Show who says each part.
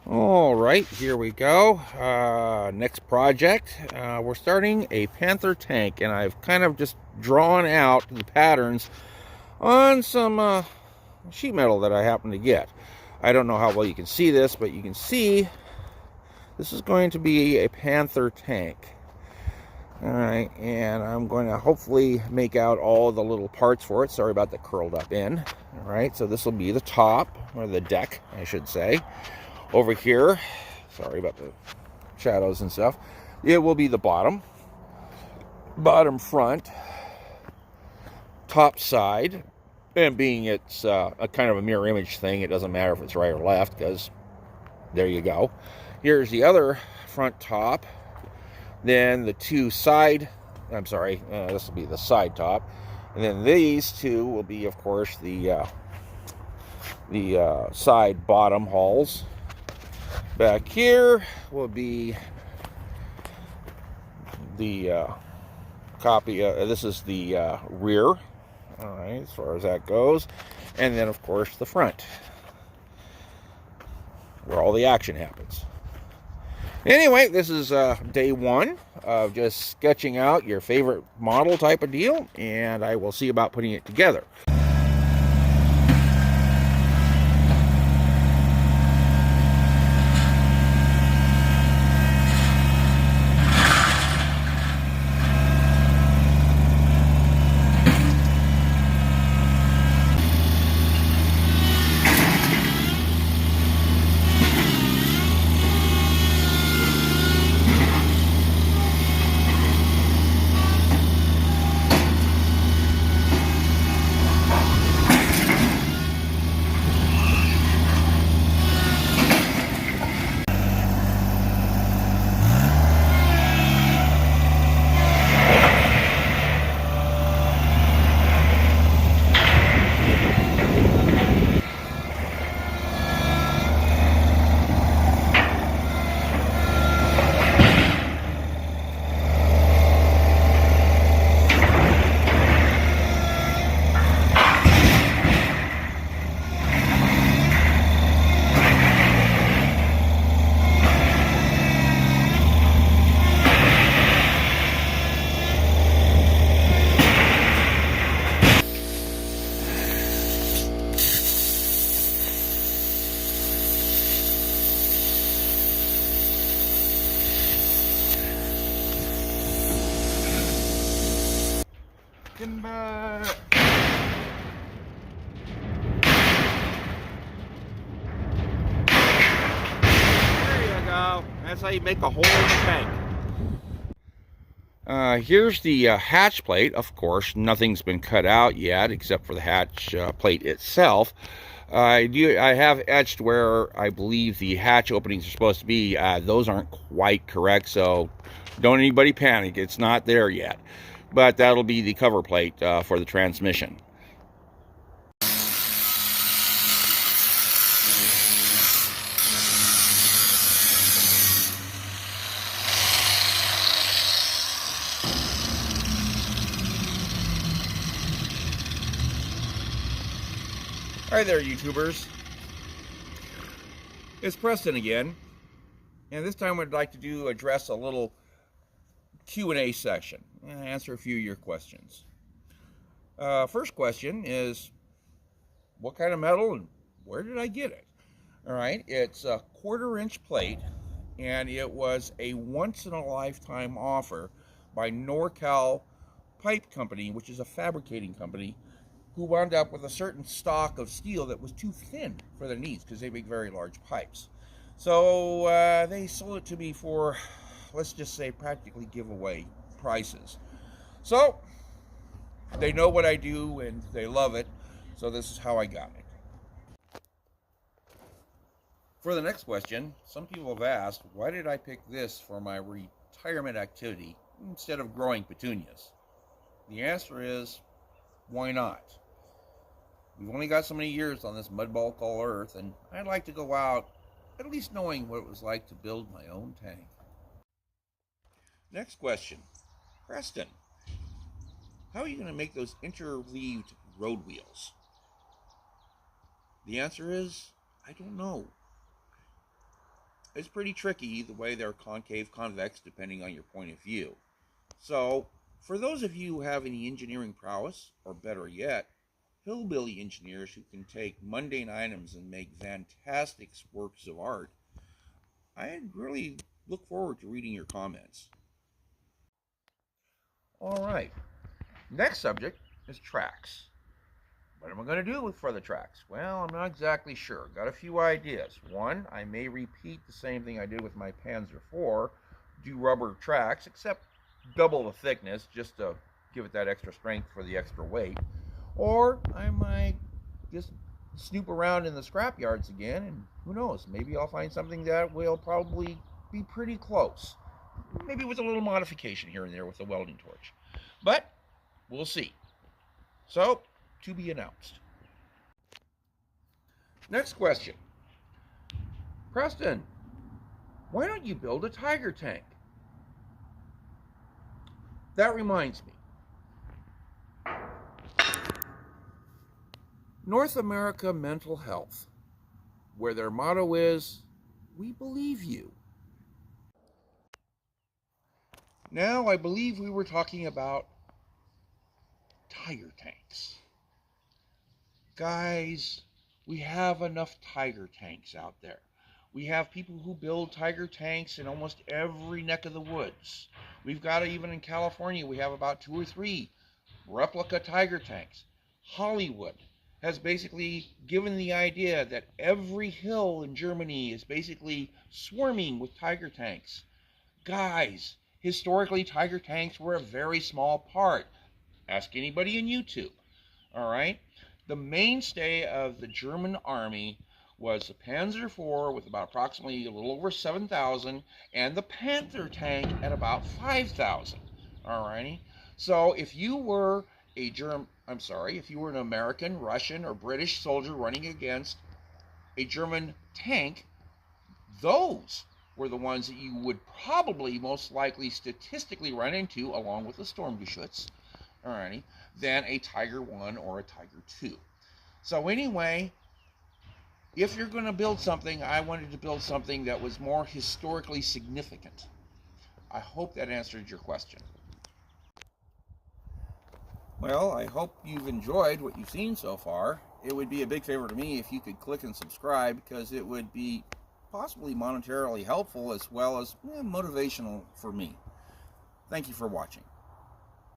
Speaker 1: All right, here we go. Next project. We're starting a Panther tank, and I've kind of just drawn out the patterns on some sheet metal that I happen to get. I don't know how well you can see this, but you can see this is going to be a Panther tank. All right, and I'm going to hopefully make out all the little parts for it. Sorry about the curled up end. All right, so this will be the top, or the deck, I should say. Over here, sorry about the shadows and stuff, it will be the bottom front, top side, and being it's a kind of a mirror image thing, it doesn't matter if it's right or left, because there you go. Here's the other front top, then the two side, this will be the side top, and then these two will be, of course, the side bottom hulls. Back here will be the copy. This is the rear, all right, as far as that goes. And then, of course, the front, where all the action happens. Anyway, this is day one of just sketching out your favorite model type of deal, and I will see about putting it together. Timber. There you go. That's how you make a hole in the tank. Here's the hatch plate. Of course, nothing's been cut out yet except for the hatch plate itself. I have etched where I believe the hatch openings are supposed to be. Those aren't quite correct, so don't anybody panic. It's not there yet. But that'll be the cover plate for the transmission. Hi there, YouTubers. It's Preston again, and this time I'd like to address a little Q&A section and answer a few of your questions. First question is, what kind of metal and where did I get it? All right, it's a 1/4-inch plate, and it was a once-in-a-lifetime offer by NorCal Pipe Company, which is a fabricating company, who wound up with a certain stock of steel that was too thin for their needs because they make very large pipes. So they sold it to me for, let's just say, practically giveaway prices. So they know what I do and they love it, so this is how I got it. For the next question, some people have asked, why did I pick this for my retirement activity instead of growing petunias? The answer is, why not? We've only got so many years on this mudball called Earth, and I'd like to go out at least knowing what it was like to build my own tank. Next question. Preston, how are you going to make those interleaved road wheels? The answer is, I don't know. it's pretty tricky the way they're concave, convex, depending on your point of view. So, for those of you who have any engineering prowess, or better yet, hillbilly engineers who can take mundane items and make fantastic works of art, I really look forward to reading your comments. All right, next subject is tracks. What am I going to do for the tracks? Well, I'm not exactly sure. Got a few ideas. One, I may repeat the same thing I did with my Panther 4, do rubber tracks, except double the thickness, just to give it that extra strength for the extra weight. Or I might just snoop around in the scrap yards again, and who knows, maybe I'll find something that will probably be pretty close. Maybe with a little modification here and there with a welding torch. But we'll see. So, to be announced. Next question. Preston, why don't you build a tiger tank? That reminds me. North America Mental Health, where their motto is, "We believe you." Now, I believe we were talking about tiger tanks. Guys, we have enough tiger tanks out there. We have people who build tiger tanks in almost every neck of the woods. We've got even in California, we have about 2 or 3 replica tiger tanks. Hollywood has basically given the idea that every hill in Germany is basically swarming with tiger tanks. Guys, historically, tiger tanks were a very small part. Ask anybody in YouTube. All right? The mainstay of the German army was the Panzer IV with about approximately a little over 7,000 and the Panther tank at about 5,000. All righty? So if you were if you were an American, Russian, or British soldier running against a German tank, those were the ones that you would probably most likely statistically run into along with the Sturmgeschütz, alrighty, than a Tiger 1 or a Tiger 2. So anyway, if you're going to build something, I wanted to build something that was more historically significant. I hope that answered your question. Well, I hope you've enjoyed what you've seen so far. It would be a big favor to me if you could click and subscribe, because it would be possibly monetarily helpful as well as motivational for me. Thank you for watching.